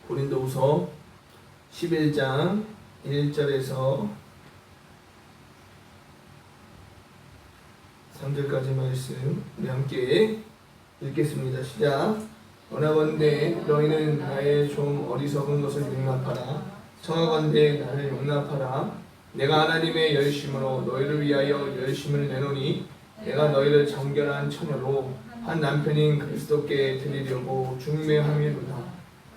고린도후서 11장 1절에서 3절까지 말씀 우리 함께 읽겠습니다. 시작. 원하건대 너희는 나의 좀 어리석은 것을 용납하라. 청하건대 나를 용납하라. 내가 하나님의 열심으로 너희를 위하여 열심을 내노니 내가 너희를 정결한 처녀로 한 남편인 그리스도께 드리려고 중매함이로다.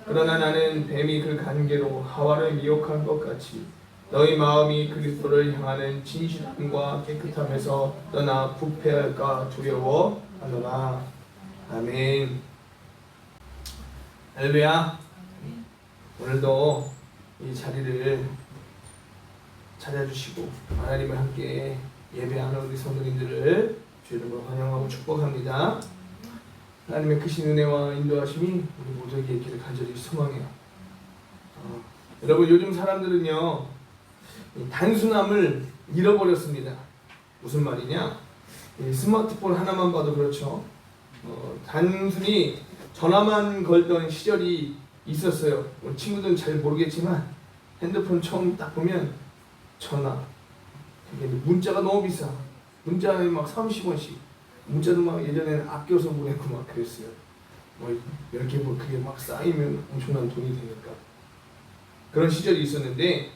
그러나 나는 뱀이 그 관계로 하와를 미혹한 것 같이 너희 마음이 그리스도를 향하는 진실함과 깨끗함에서 떠나 부패할까 두려워하노라. 아멘. 할렐루야. 오늘도 이 자리를 찾아주시고 하나님을 함께 예배하는 우리 성도님들을 주의 이름으로 환영하고 축복합니다. 하나님의 크신 은혜와 인도하심이 우리 모두에게 있기를 간절히 소망해요. 여러분, 요즘 사람들은요 단순함을 잃어버렸습니다. 무슨 말이냐? 스마트폰 하나만 봐도 그렇죠. 단순히 전화만 걸던 시절이 있었어요. 친구들은 잘 모르겠지만 핸드폰 처음 딱 보면 전화, 문자가 너무 비싸. 문자에 막 30원씩. 문자도 막 예전에는 아껴서 보내고 막 그랬어요. 뭐 이렇게 뭐 그게 막 쌓이면 엄청난 돈이 되니까. 그런 시절이 있었는데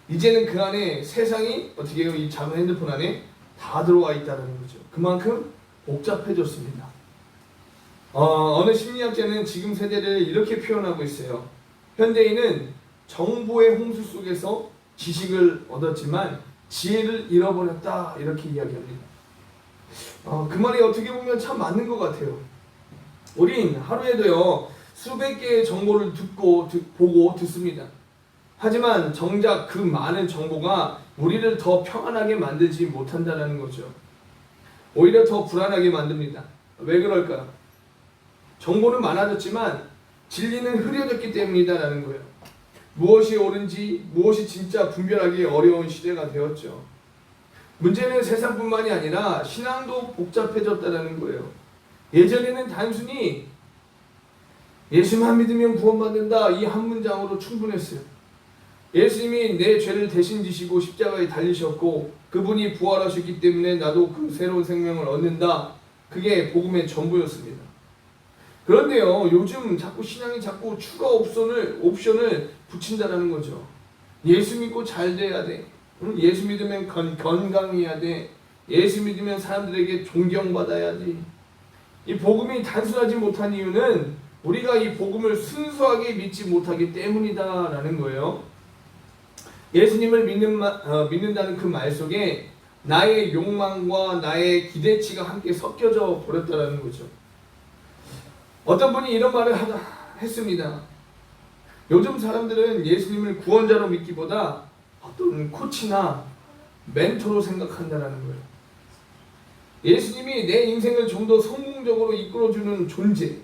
이제는 그 안에 세상이 어떻게 해요? 이 작은 핸드폰 안에 다 들어와 있다는 거죠. 그만큼 복잡해졌습니다. 어느 심리학자는 지금 세대를 이렇게 표현하고 있어요. 현대인은 정보의 홍수 속에서 지식을 얻었지만 지혜를 잃어버렸다, 이렇게 이야기합니다. 그 말이 어떻게 보면 참 맞는 것 같아요. 우린 하루에도요 수백 개의 정보를 보고 듣습니다. 하지만 정작 그 많은 정보가 우리를 더 평안하게 만들지 못한다는 거죠. 오히려 더 불안하게 만듭니다. 왜 그럴까요? 정보는 많아졌지만 진리는 흐려졌기 때문이다라는 거예요. 무엇이 옳은지 무엇이 진짜 분별하기 어려운 시대가 되었죠. 문제는 세상뿐만이 아니라 신앙도 복잡해졌다는 거예요. 예전에는 단순히 예수만 믿으면 구원받는다, 이 한 문장으로 충분했어요. 예수님이 내 죄를 대신 지시고 십자가에 달리셨고 그분이 부활하셨기 때문에 나도 그 새로운 생명을 얻는다, 그게 복음의 전부였습니다. 그런데요 요즘 자꾸 신앙이 자꾸 추가 옵션을 붙인다는 거죠. 예수 믿고 잘 돼야 돼. 예수 믿으면 건강해야 돼. 예수 믿으면 사람들에게 존경받아야지. 이 복음이 단순하지 못한 이유는 우리가 이 복음을 순수하게 믿지 못하기 때문이다라는 거예요. 예수님을 믿는다는 그 말 속에 나의 욕망과 나의 기대치가 함께 섞여져 버렸다는 거죠. 어떤 분이 이런 말을 했습니다. 요즘 사람들은 예수님을 구원자로 믿기보다 어떤 코치나 멘토로 생각한다는 거예요. 예수님이 내 인생을 좀 더 성공적으로 이끌어주는 존재,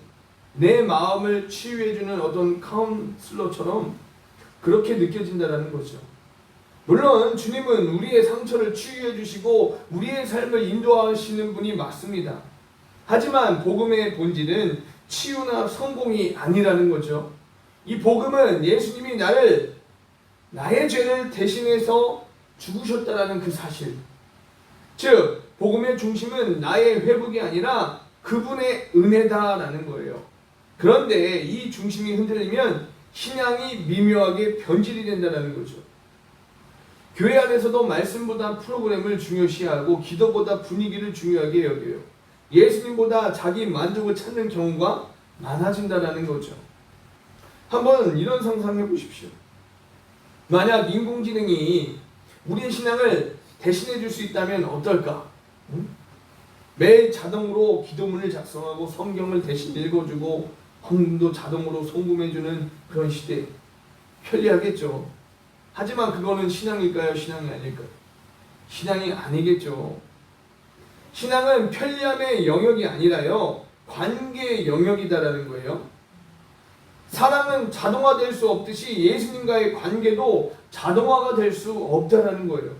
내 마음을 치유해주는 어떤 카운슬러처럼 그렇게 느껴진다는 거죠. 물론 주님은 우리의 상처를 치유해주시고 우리의 삶을 인도하시는 분이 맞습니다. 하지만 복음의 본질은 치유나 성공이 아니라는 거죠. 이 복음은 예수님이 나의 죄를 대신해서 죽으셨다라는 그 사실, 즉 복음의 중심은 나의 회복이 아니라 그분의 은혜다라는 거예요. 그런데 이 중심이 흔들리면 신앙이 미묘하게 변질이 된다는 거죠. 교회 안에서도 말씀보다 프로그램을 중요시하고 기도보다 분위기를 중요하게 여겨요. 예수님보다 자기 만족을 찾는 경우가 많아진다는 거죠. 한번 이런 상상해 보십시오. 만약 인공지능이 우리의 신앙을 대신해 줄 수 있다면 어떨까? 매일 자동으로 기도문을 작성하고 성경을 대신 읽어주고 헌금도 자동으로 송금해주는 그런 시대, 편리하겠죠. 하지만 그거는 신앙일까요? 신앙이 아닐까요? 신앙이 아니겠죠. 신앙은 편리함의 영역이 아니라요 관계의 영역이다라는 거예요. 사랑은 자동화될 수 없듯이 예수님과의 관계도 자동화가 될 수 없다라는 거예요.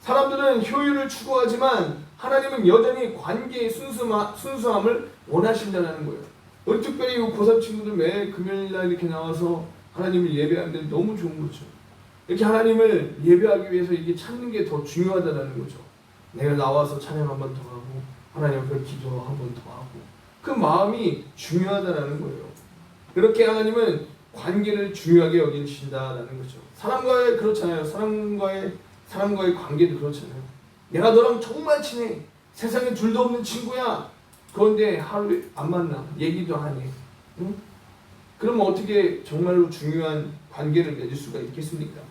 사람들은 효율을 추구하지만 하나님은 여전히 관계의 순수함을 원하신다는 거예요. 우리 특별히 고3 친구들 매 금요일날 이렇게 나와서 하나님을 예배하는데 너무 좋은 거죠. 이렇게 하나님을 예배하기 위해서 이게 찾는 게 더 중요하다는 거죠. 내가 나와서 찬양 한 번 더 하고 하나님 앞에 기도 한 번 더 하고 그 마음이 중요하다는 거예요. 그렇게 하나님은 관계를 중요하게 여기신다라는 거죠. 사람과의 그렇잖아요. 사람과의 관계도 그렇잖아요. 내가 너랑 정말 친해. 세상에 둘도 없는 친구야. 그런데 하루에 안 만나. 얘기도 안 해. 응? 그럼 어떻게 정말로 중요한 관계를 맺을 수가 있겠습니까?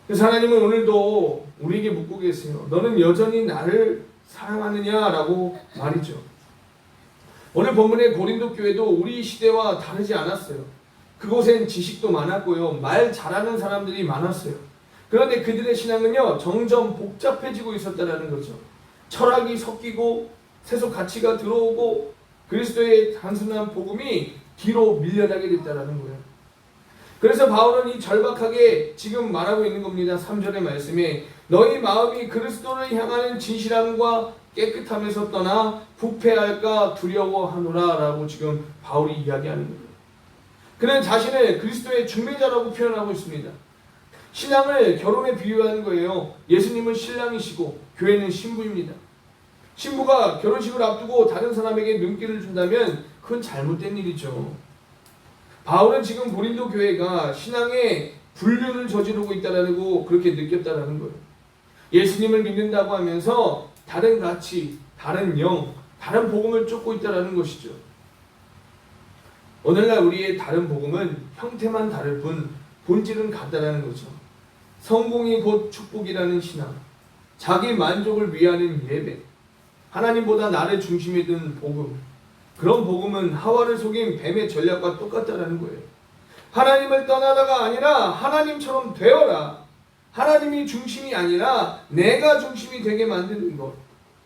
그래서 하나님은 오늘도 우리에게 묻고 계세요. 너는 여전히 나를 사랑하느냐라고 말이죠. 오늘 본문의 고린도 교회도 우리 시대와 다르지 않았어요. 그곳엔 지식도 많았고요. 말 잘하는 사람들이 많았어요. 그런데 그들의 신앙은요, 점점 복잡해지고 있었다는 거죠. 철학이 섞이고 세속 가치가 들어오고 그리스도의 단순한 복음이 뒤로 밀려나게 됐다는 거예요. 그래서 바울은 이 절박하게 지금 말하고 있는 겁니다. 3절의 말씀에 너희 마음이 그리스도를 향하는 진실함과 깨끗함에서 떠나 부패할까 두려워하노라 라고 지금 바울이 이야기하는 거예요. 그는 자신을 그리스도의 중매자라고 표현하고 있습니다. 신앙을 결혼에 비유하는 거예요. 예수님은 신랑이시고 교회는 신부입니다. 신부가 결혼식을 앞두고 다른 사람에게 눈길을 준다면 그건 잘못된 일이죠. 바울은 지금 고린도 교회가 신앙에 불륜을 저지르고 있다라고 그렇게 느꼈다라는 거예요. 예수님을 믿는다고 하면서 다른 가치, 다른 영, 다른 복음을 쫓고 있다라는 것이죠. 오늘날 우리의 다른 복음은 형태만 다를 뿐 본질은 같다라는 거죠. 성공이 곧 축복이라는 신앙, 자기 만족을 위하는 예배, 하나님보다 나를 중심에 둔 복음, 그런 복음은 하와를 속인 뱀의 전략과 똑같다라는 거예요. 하나님을 떠나다가 아니라 하나님처럼 되어라. 하나님이 중심이 아니라 내가 중심이 되게 만드는 것.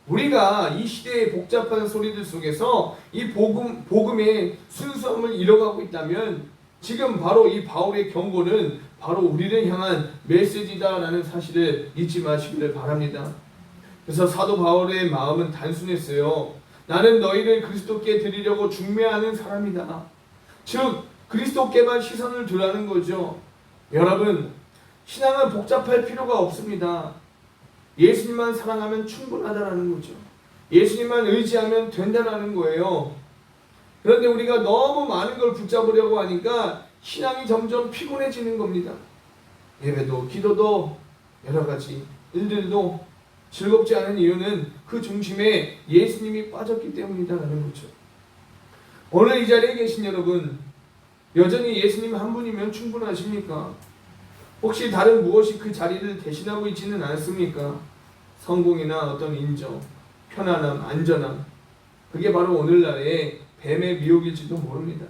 우리가 이 시대의 복잡한 소리들 속에서 이 복음의 순수함을 잃어가고 있다면 지금 바로 이 바울의 경고는 바로 우리를 향한 메시지다라는 사실을 잊지 마시기를 바랍니다. 그래서 사도 바울의 마음은 단순했어요. 나는 너희를 그리스도께 드리려고 중매하는 사람이다. 즉 그리스도께만 시선을 두라는 거죠. 여러분, 신앙은 복잡할 필요가 없습니다. 예수님만 사랑하면 충분하다라는 거죠. 예수님만 의지하면 된다라는 거예요. 그런데 우리가 너무 많은 걸 붙잡으려고 하니까 신앙이 점점 피곤해지는 겁니다. 예배도 기도도 여러 가지 일들도 즐겁지 않은 이유는 그 중심에 예수님이 빠졌기 때문이다라는 거죠. 오늘 이 자리에 계신 여러분, 여전히 예수님 한 분이면 충분하십니까? 혹시 다른 무엇이 그 자리를 대신하고 있지는 않습니까? 성공이나 어떤 인정, 편안함, 안전함, 그게 바로 오늘날의 뱀의 미혹일지도 모릅니다.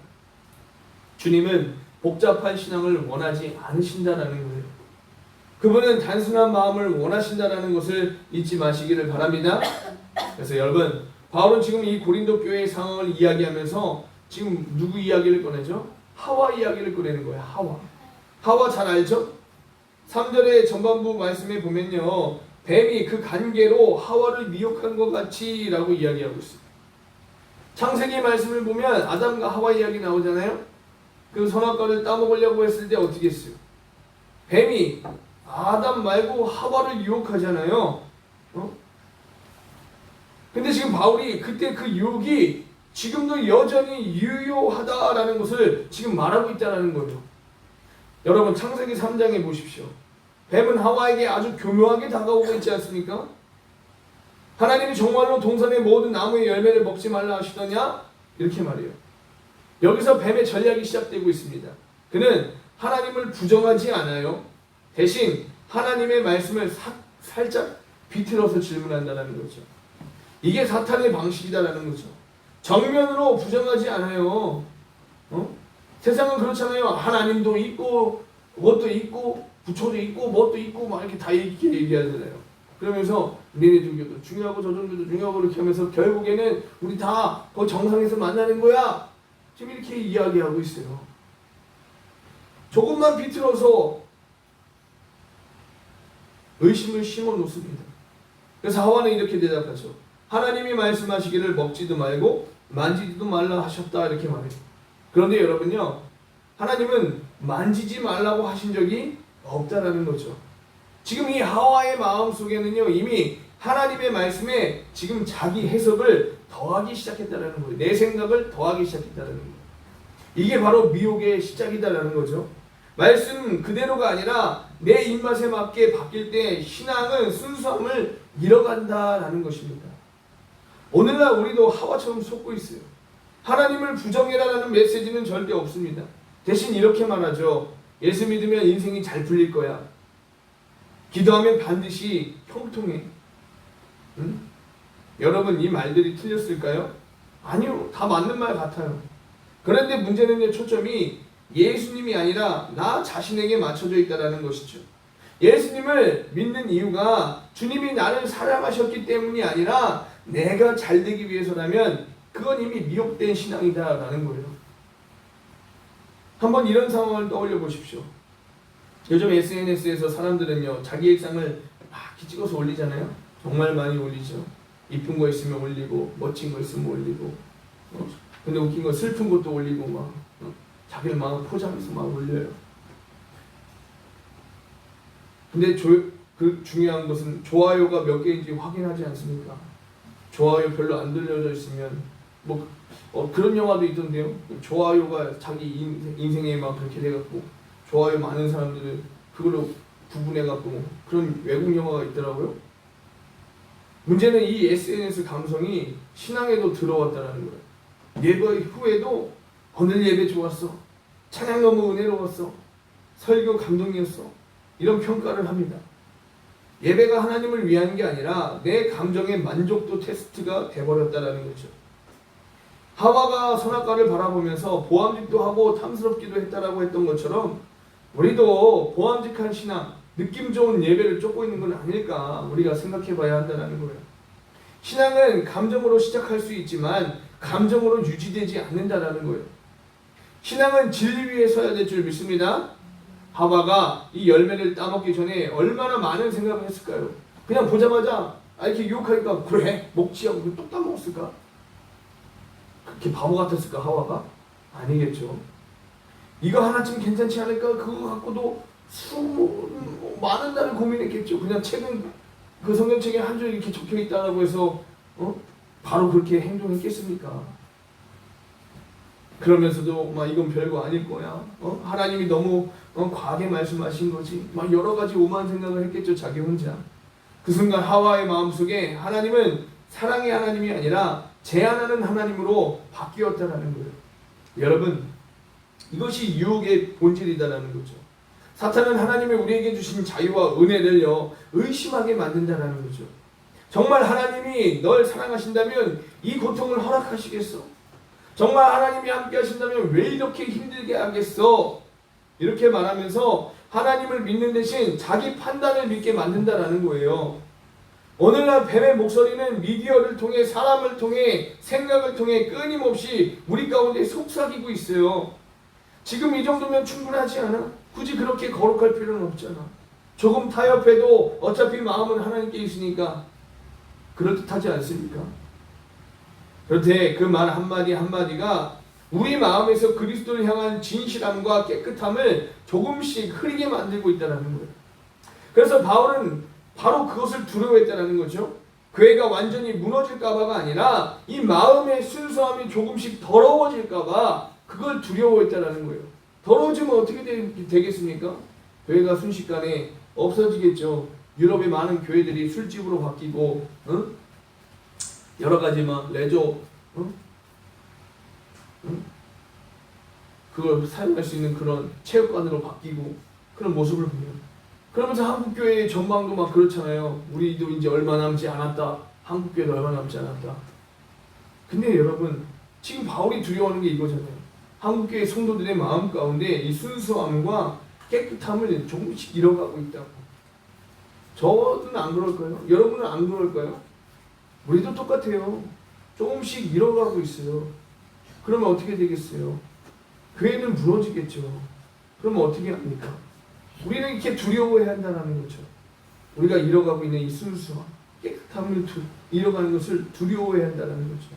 주님은 복잡한 신앙을 원하지 않으신다라는 거예요. 그분은 단순한 마음을 원하신다라는 것을 잊지 마시기를 바랍니다. 그래서 여러분, 바울은 지금 이 고린도 교회의 상황을 이야기하면서 지금 누구 이야기를 꺼내죠? 하와 이야기를 꺼내는 거예요. 하와 잘 알죠? 3절의 전반부 말씀에 보면요, 뱀이 그 관계로 하와를 미혹한 것 같이 라고 이야기하고 있어요. 창세기 말씀을 보면 아담과 하와 이야기 나오잖아요. 그 선악과를 따먹으려고 했을 때 어떻게 했어요? 뱀이 아담 말고 하와를 유혹하잖아요. 근데 지금 바울이 그때 그 유혹이 지금도 여전히 유효하다라는 것을 지금 말하고 있다는 거죠. 여러분, 창세기 3장에 보십시오. 뱀은 하와에게 아주 교묘하게 다가오고 있지 않습니까? 하나님이 정말로 동산의 모든 나무의 열매를 먹지 말라 하시더냐? 이렇게 말해요. 여기서 뱀의 전략이 시작되고 있습니다. 그는 하나님을 부정하지 않아요. 대신 하나님의 말씀을 살짝 비틀어서 질문한다는 거죠. 이게 사탄의 방식이다라는 거죠. 정면으로 부정하지 않아요. 세상은 그렇잖아요. 하나님도 있고 무엇도 있고 부처도 있고 무엇도 있고 막 이렇게 다 이렇게 얘기하잖아요. 그러면서 니네 종교도 중요하고 저 종교도 중요하고 이렇게 하면서 결국에는 우리 다 그 정상에서 만나는 거야. 지금 이렇게 이야기하고 있어요. 조금만 비틀어서 의심을 심어 놓습니다. 그래서 하와는 이렇게 대답하죠. 하나님이 말씀하시기를 먹지도 말고 만지지도 말라 하셨다 이렇게 말해요. 그런데 여러분요, 하나님은 만지지 말라고 하신 적이 없다라는 거죠. 지금 이 하와의 마음 속에는요, 이미 하나님의 말씀에 지금 자기 해석을 더하기 시작했다라는 거예요. 내 생각을 더하기 시작했다라는 거예요. 이게 바로 미혹의 시작이다라는 거죠. 말씀 그대로가 아니라 내 입맛에 맞게 바뀔 때 신앙은 순수함을 잃어간다라는 것입니다. 오늘날 우리도 하와처럼 속고 있어요. 하나님을 부정해라라는 메시지는 절대 없습니다. 대신 이렇게 말하죠. 예수 믿으면 인생이 잘 풀릴 거야. 기도하면 반드시 형통해. 응? 여러분, 이 말들이 틀렸을까요? 아니요, 다 맞는 말 같아요. 그런데 문제는 초점이 예수님이 아니라 나 자신에게 맞춰져 있다는 것이죠. 예수님을 믿는 이유가 주님이 나를 사랑하셨기 때문이 아니라 내가 잘 되기 위해서라면 그건 이미 미혹된 신앙이다라는 거예요. 한번 이런 상황을 떠올려 보십시오. 요즘 SNS에서 사람들은요, 자기 일상을 막 찍어서 올리잖아요. 정말 많이 올리죠. 이쁜 거 있으면 올리고, 멋진 거 있으면 올리고, 근데 웃긴 거 슬픈 것도 올리고 막 자기를 막 포장해서 막 올려요. 근데 그 중요한 것은 좋아요가 몇 개인지 확인하지 않습니까? 좋아요 별로 안 들려져 있으면 그런 영화도 있던데요. 좋아요가 자기 인생에 막 그렇게 돼갖고 좋아요 많은 사람들을 그걸로 구분해갖고 그런 외국 영화가 있더라고요. 문제는 이 SNS 감성이 신앙에도 들어왔다는 거예요. 예배 후에도 오늘 예배 좋았어, 찬양 너무 은혜로웠어, 설교 감동이었어, 이런 평가를 합니다. 예배가 하나님을 위한 게 아니라 내 감정의 만족도 테스트가 돼버렸다는 거죠. 하와가 선악과를 바라보면서 보암직도 하고 탐스럽기도 했다라고 했던 것처럼 우리도 보암직한 신앙, 느낌 좋은 예배를 쫓고 있는 건 아닐까 우리가 생각해 봐야 한다는 거예요. 신앙은 감정으로 시작할 수 있지만 감정으로 유지되지 않는다는 거예요. 신앙은 진리 위에 서야 될 줄 믿습니다. 하와가 이 열매를 따먹기 전에 얼마나 많은 생각을 했을까요? 그냥 보자마자 이렇게 유혹하니까 그래 먹지 하고 또 따먹었을까? 그렇게 바보 같았을까 하와가? 아니겠죠. 이거 하나쯤 괜찮지 않을까? 그거 갖고도 많은 날을 고민했겠죠. 그냥 책은 그 성경책에 한 줄 이렇게 적혀 있다라고 해서 바로 그렇게 행동했겠습니까? 그러면서도 막 이건 별거 아닐 거야. 하나님이 너무 과하게 말씀하신 거지. 막 여러 가지 오만 생각을 했겠죠. 자기 혼자. 그 순간 하와의 마음속에 하나님은 사랑의 하나님이 아니라 제한하는 하나님으로 바뀌었다는 거예요. 여러분, 이것이 유혹의 본질이다라는 거죠. 사탄은 하나님이 우리에게 주신 자유와 은혜를요 의심하게 만든다는 거죠. 정말 하나님이 널 사랑하신다면 이 고통을 허락하시겠어? 정말 하나님이 함께 하신다면 왜 이렇게 힘들게 하겠어? 이렇게 말하면서 하나님을 믿는 대신 자기 판단을 믿게 만든다는 거예요. 오늘날 뱀의 목소리는 미디어를 통해 사람을 통해 생각을 통해 끊임없이 우리 가운데 속삭이고 있어요. 지금 이 정도면 충분하지 않아? 굳이 그렇게 거룩할 필요는 없잖아. 조금 타협해도 어차피 마음은 하나님께 있으니까 그럴듯하지 않습니까? 그런데 그 말 한마디 한마디가 우리 마음에서 그리스도를 향한 진실함과 깨끗함을 조금씩 흐리게 만들고 있다는 거예요. 그래서 바울은 바로 그것을 두려워했다는 거죠. 교회가 완전히 무너질까봐가 아니라 이 마음의 순수함이 조금씩 더러워질까봐 그걸 두려워했다는 거예요. 더러워지면 어떻게 되겠습니까? 교회가 순식간에 없어지겠죠. 유럽의 많은 교회들이 술집으로 바뀌고 여러 가지 막 레저 그걸 사용할 수 있는 그런 체육관으로 바뀌고 그런 모습을 보면 그러면서 한국교회의 전망도 막 그렇잖아요. 우리도 이제 얼마 남지 않았다. 한국교회도 얼마 남지 않았다. 근데 여러분 지금 바울이 두려워하는 게 이거잖아요. 한국교회 성도들의 마음 가운데 이 순수함과 깨끗함을 조금씩 잃어가고 있다고. 저는 안 그럴까요? 여러분은 안 그럴까요? 우리도 똑같아요. 조금씩 잃어가고 있어요. 그러면 어떻게 되겠어요? 교회는 무너지겠죠. 그러면 어떻게 합니까? 우리는 이렇게 두려워해야 한다는 거죠. 우리가 잃어가고 있는 이 순수함, 깨끗함을 잃어가는 것을 두려워해야 한다는 거죠.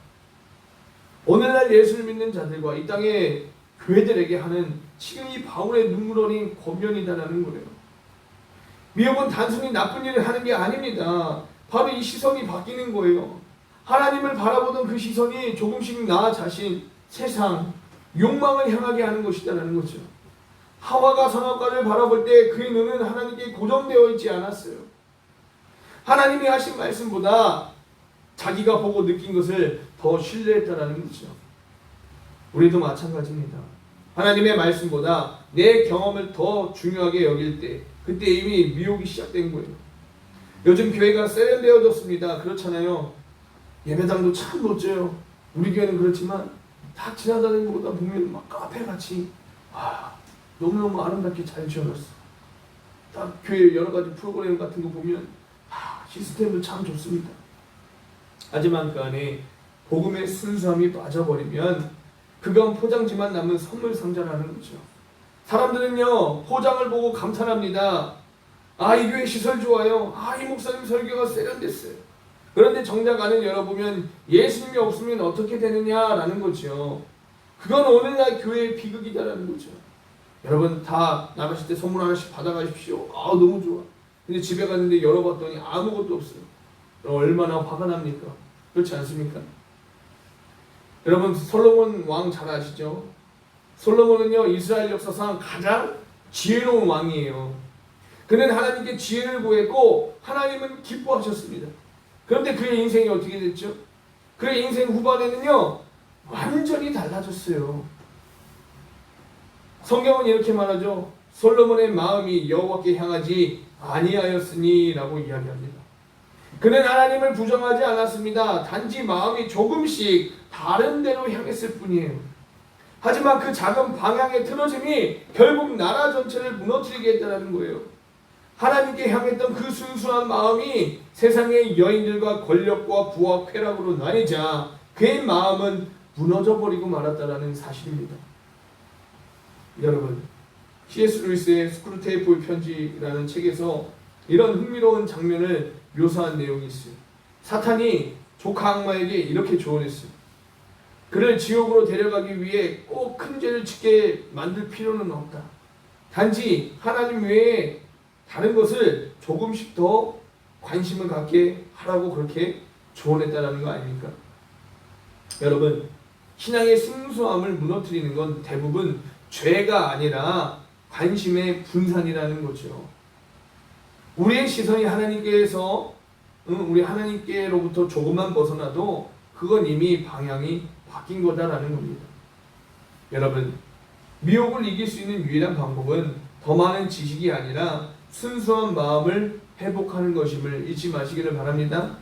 오늘날 예수를 믿는 자들과 이 땅의 교회들에게 하는 지금 이 바울의 눈물 어린 권면이다라는 거예요. 미혹은 단순히 나쁜 일을 하는 게 아닙니다. 바로 이 시선이 바뀌는 거예요. 하나님을 바라보던 그 시선이 조금씩 나 자신, 세상, 욕망을 향하게 하는 것이다라는 거죠. 하와가 선악과를 바라볼 때 그의 눈은 하나님께 고정되어 있지 않았어요. 하나님이 하신 말씀보다 자기가 보고 느낀 것을 더 신뢰했다라는 거죠. 우리도 마찬가지입니다. 하나님의 말씀보다 내 경험을 더 중요하게 여길 때 그때 이미 미혹이 시작된 거예요. 요즘 교회가 세련되어졌습니다. 그렇잖아요. 예배당도 참 멋져요. 우리 교회는 그렇지만 다 지나다니는 것보다 보면 막 카페같이 너무너무 아름답게 잘 지어놨어. 딱 교회 여러 가지 프로그램 같은 거 보면 시스템도 참 좋습니다. 하지만 그 안에 복음의 순수함이 빠져버리면 그건 포장지만 남은 선물 상자라는 거죠. 사람들은요 포장을 보고 감탄합니다. 이 교회 시설 좋아요. 이 목사님 설교가 세련됐어요. 그런데 정작 안을 열어보면 예수님이 없으면 어떻게 되느냐라는 거죠. 그건 오늘날 교회의 비극이다라는 거죠. 여러분 다 나가실 때 선물 하나씩 받아가십시오. 너무 좋아. 근데 집에 갔는데 열어봤더니 아무것도 없어요. 얼마나 화가 납니까? 그렇지 않습니까? 여러분 솔로몬 왕 잘 아시죠? 솔로몬은요 이스라엘 역사상 가장 지혜로운 왕이에요. 그는 하나님께 지혜를 구했고 하나님은 기뻐하셨습니다. 그런데 그의 인생이 어떻게 됐죠? 그의 인생 후반에는요 완전히 달라졌어요. 성경은 이렇게 말하죠. 솔로몬의 마음이 여호와께 향하지 아니하였으니 라고 이야기합니다. 그는 하나님을 부정하지 않았습니다. 단지 마음이 조금씩 다른 데로 향했을 뿐이에요. 하지만 그 작은 방향의 틀어짐이 결국 나라 전체를 무너뜨리게 했다는 거예요. 하나님께 향했던 그 순수한 마음이 세상의 여인들과 권력과 부와 쾌락으로 나뉘자 그의 마음은 무너져버리고 말았다는 사실입니다. 여러분 C.S. 루이스의 스크루테이프 편지라는 책에서 이런 흥미로운 장면을 묘사한 내용이 있어요. 사탄이 조카 악마에게 이렇게 조언했어요. 그를 지옥으로 데려가기 위해 꼭 큰 죄를 짓게 만들 필요는 없다. 단지 하나님 외에 다른 것을 조금씩 더 관심을 갖게 하라고 그렇게 조언했다는 거 아닙니까? 여러분 신앙의 순수함을 무너뜨리는 건 대부분 죄가 아니라 관심의 분산이라는 거죠. 우리의 시선이 하나님께서 우리 하나님께로부터 조금만 벗어나도 그건 이미 방향이 바뀐 거다라는 겁니다. 여러분 미혹을 이길 수 있는 유일한 방법은 더 많은 지식이 아니라 순수한 마음을 회복하는 것임을 잊지 마시기를 바랍니다.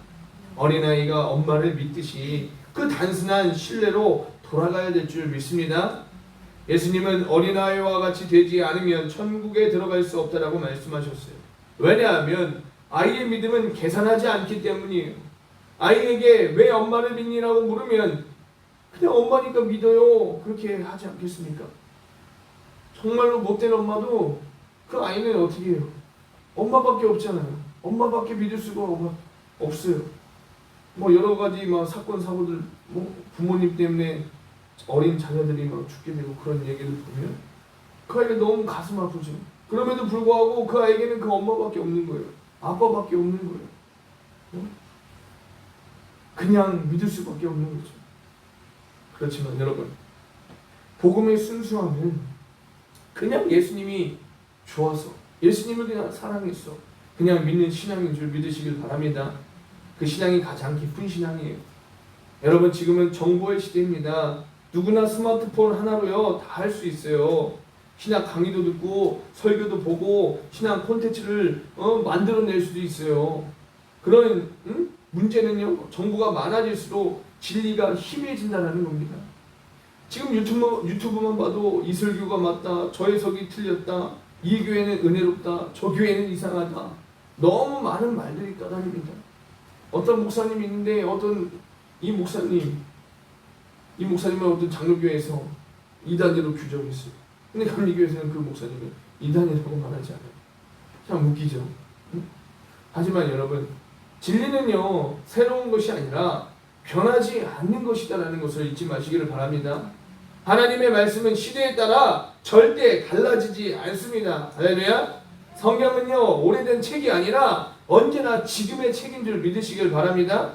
어린아이가 엄마를 믿듯이 그 단순한 신뢰로 돌아가야 될 줄 믿습니다. 예수님은 어린아이와 같이 되지 않으면 천국에 들어갈 수 없다라고 말씀하셨어요. 왜냐하면 아이의 믿음은 계산하지 않기 때문이에요. 아이에게 왜 엄마를 믿니라고 물으면 그냥 엄마니까 믿어요 그렇게 하지 않겠습니까? 정말로 못된 엄마도 그 아이는 어떻게 해요? 엄마밖에 없잖아요. 엄마밖에 믿을 수가 없어요. 여러 가지 사건 사고들 부모님 때문에 어린 자녀들이 죽게 되고 그런 얘기를 보면 그 아이가 너무 가슴 아프죠. 그럼에도 불구하고 그 아이에게는 그 엄마밖에 없는 거예요. 아빠밖에 없는 거예요. 그냥 믿을 수밖에 없는 거죠. 그렇지만 여러분 복음의 순수함은 그냥 예수님이 좋아서 예수님을 그냥 사랑했어 그냥 믿는 신앙인 줄 믿으시길 바랍니다. 그 신앙이 가장 깊은 신앙이에요. 여러분 지금은 정보의 시대입니다. 누구나 스마트폰 하나로요 다 할 수 있어요. 신학 강의도 듣고 설교도 보고 신학 콘텐츠를 만들어낼 수도 있어요. 그런 문제는요 정보가 많아질수록 진리가 희미해진다는 겁니다. 지금 유튜브만 봐도 이 설교가 맞다, 저 해석이 틀렸다, 이 교회는 은혜롭다, 저 교회는 이상하다, 너무 많은 말들이 떠다닙니다. 어떤 목사님이 있는데 이 목사님은 어떤 장로교회에서 이단으로 규정했어요. 근데 감리교회에서는 그 목사님을 이단이라고 말하지 않아요. 참 웃기죠. 하지만 여러분 진리는요 새로운 것이 아니라 변하지 않는 것이다라는 것을 잊지 마시기를 바랍니다. 하나님의 말씀은 시대에 따라 절대 달라지지 않습니다. 할렐루야. 성경은요 오래된 책이 아니라 언제나 지금의 책인 줄 믿으시길 바랍니다.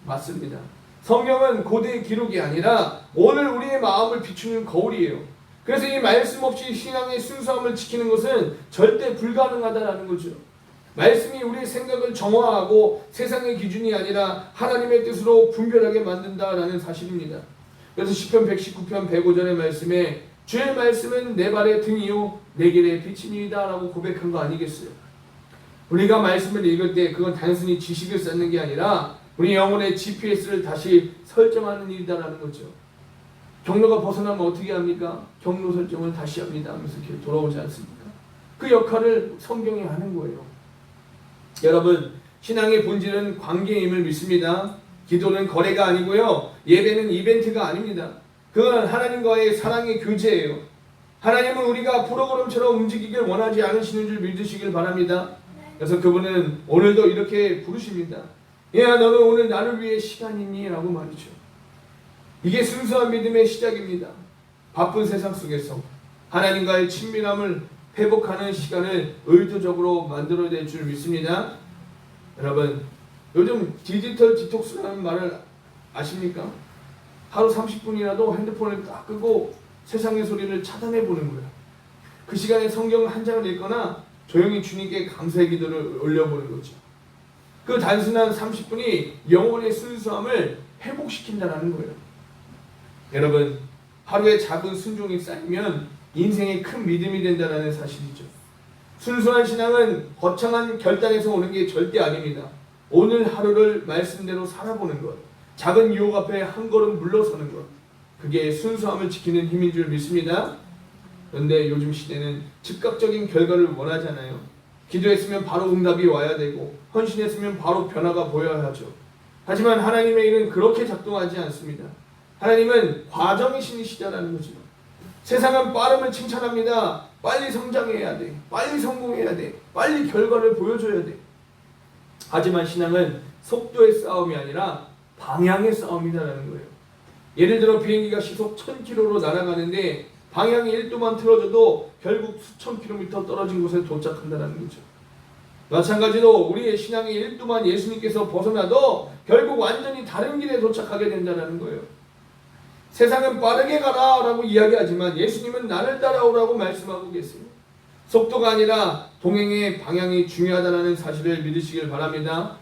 맞습니다. 성경은 고대의 기록이 아니라 오늘 우리의 마음을 비추는 거울이에요. 그래서 이 말씀 없이 신앙의 순수함을 지키는 것은 절대 불가능하다라는 거죠. 말씀이 우리의 생각을 정화하고 세상의 기준이 아니라 하나님의 뜻으로 분별하게 만든다라는 사실입니다. 그래서 시편 119편 105절의 말씀에 주의 말씀은 내 발의 등이요 내 길의 빛이니이다 라고 고백한 거 아니겠어요? 우리가 말씀을 읽을 때 그건 단순히 지식을 쌓는 게 아니라 우리 영혼의 GPS를 다시 설정하는 일이다라는 거죠. 경로가 벗어나면 어떻게 합니까? 경로 설정을 다시 합니다 하면서 이렇게 돌아오지 않습니까? 그 역할을 성경이 하는 거예요. 여러분, 신앙의 본질은 관계임을 믿습니다. 기도는 거래가 아니고요. 예배는 이벤트가 아닙니다. 그건 하나님과의 사랑의 교제예요. 하나님은 우리가 프로그램처럼 움직이길 원하지 않으시는 줄 믿으시길 바랍니다. 그래서 그분은 오늘도 이렇게 부르십니다. 야, 너는 오늘 나를 위해 시간 있니? 라고 말이죠. 이게 순수한 믿음의 시작입니다. 바쁜 세상 속에서 하나님과의 친밀함을 회복하는 시간을 의도적으로 만들어낼 줄 믿습니다. 여러분, 요즘 디지털 디톡스라는 말을 아십니까? 하루 30분이라도 핸드폰을 딱 끄고 세상의 소리를 차단해 보는 거예요. 그 시간에 성경 한 장을 읽거나 조용히 주님께 감사의 기도를 올려보는 거죠. 그 단순한 30분이 영혼의 순수함을 회복시킨다는 거예요. 여러분, 하루에 작은 순종이 쌓이면 인생의 큰 믿음이 된다는 사실이죠. 순수한 신앙은 거창한 결단에서 오는 게 절대 아닙니다. 오늘 하루를 말씀대로 살아보는 것, 작은 유혹 앞에 한 걸음 물러서는 것, 그게 순수함을 지키는 힘인 줄 믿습니다. 그런데 요즘 시대는 즉각적인 결과를 원하잖아요. 기도했으면 바로 응답이 와야 되고 헌신했으면 바로 변화가 보여야 하죠. 하지만 하나님의 일은 그렇게 작동하지 않습니다. 하나님은 과정의 신이시다라는 거죠. 세상은 빠름을 칭찬합니다. 빨리 성장해야 돼. 빨리 성공해야 돼. 빨리 결과를 보여줘야 돼. 하지만 신앙은 속도의 싸움이 아니라 방향의 싸움이다라는 거예요. 예를 들어 비행기가 시속 1000km로 날아가는데 방향이 1도만 틀어져도 결국 수천 킬로미터 떨어진 곳에 도착한다는 거죠. 마찬가지로 우리의 신앙의 1도만 예수님께서 벗어나도 결국 완전히 다른 길에 도착하게 된다는 거예요. 세상은 빠르게 가라 라고 이야기하지만 예수님은 나를 따라오라고 말씀하고 계세요. 속도가 아니라 동행의 방향이 중요하다는 사실을 믿으시길 바랍니다.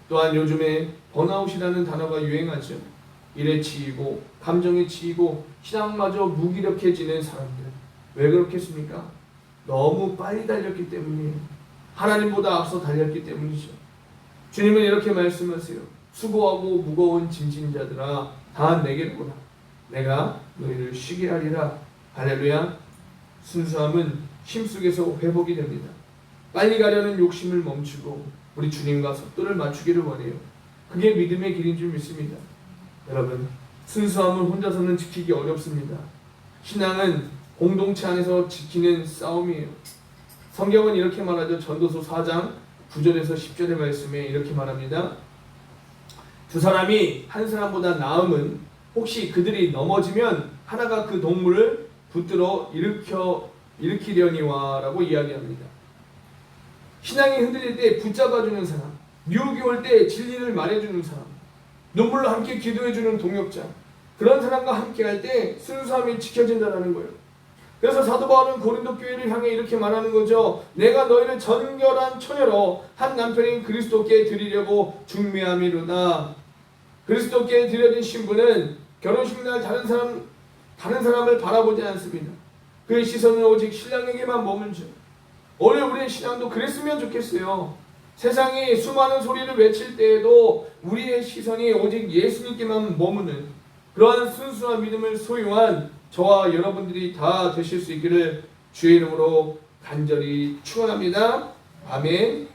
또한 요즘에 번아웃이라는 단어가 유행하죠. 일에 치이고 감정에 치이고 신앙마저 무기력해지는 사람들. 왜 그렇겠습니까? 너무 빨리 달렸기 때문이에요. 하나님보다 앞서 달렸기 때문이죠. 주님은 이렇게 말씀하세요. 수고하고 무거운 짐진 자들아 다 내게로 오라. 내가 너희를 쉬게 하리라. 할렐루야. 순수함은 쉼 속에서 회복이 됩니다. 빨리 가려는 욕심을 멈추고 우리 주님과 속도를 맞추기를 원해요. 그게 믿음의 길인 줄 믿습니다. 여러분, 순수함을 혼자서는 지키기 어렵습니다. 신앙은 공동체 안에서 지키는 싸움이에요. 성경은 이렇게 말하죠. 전도서 4장 9절에서 10절의 말씀에 이렇게 말합니다. 두 사람이 한 사람보다 나음은 혹시 그들이 넘어지면 하나가 그 동물을 붙들어 일으키려니와 라고 이야기합니다. 신앙이 흔들릴 때 붙잡아주는 사람, 유혹이 올 때 진리를 말해주는 사람, 눈물로 함께 기도해주는 동역자, 그런 사람과 함께 할 때 순수함이 지켜진다는 거예요. 그래서 사도 바울은 고린도 교회를 향해 이렇게 말하는 거죠. 내가 너희를 정결한 처녀로 한 남편인 그리스도께 드리려고 중매함이로다. 그리스도께 드려진 신부는 결혼식 날 다른 사람을 바라보지 않습니다. 그의 시선은 오직 신랑에게만 머물죠. 오늘 우리의 신앙도 그랬으면 좋겠어요. 세상이 수많은 소리를 외칠 때에도 우리의 시선이 오직 예수님께만 머무는 그러한 순수한 믿음을 소유한 저와 여러분들이 다 되실 수 있기를 주의 이름으로 간절히 축원합니다. 아멘.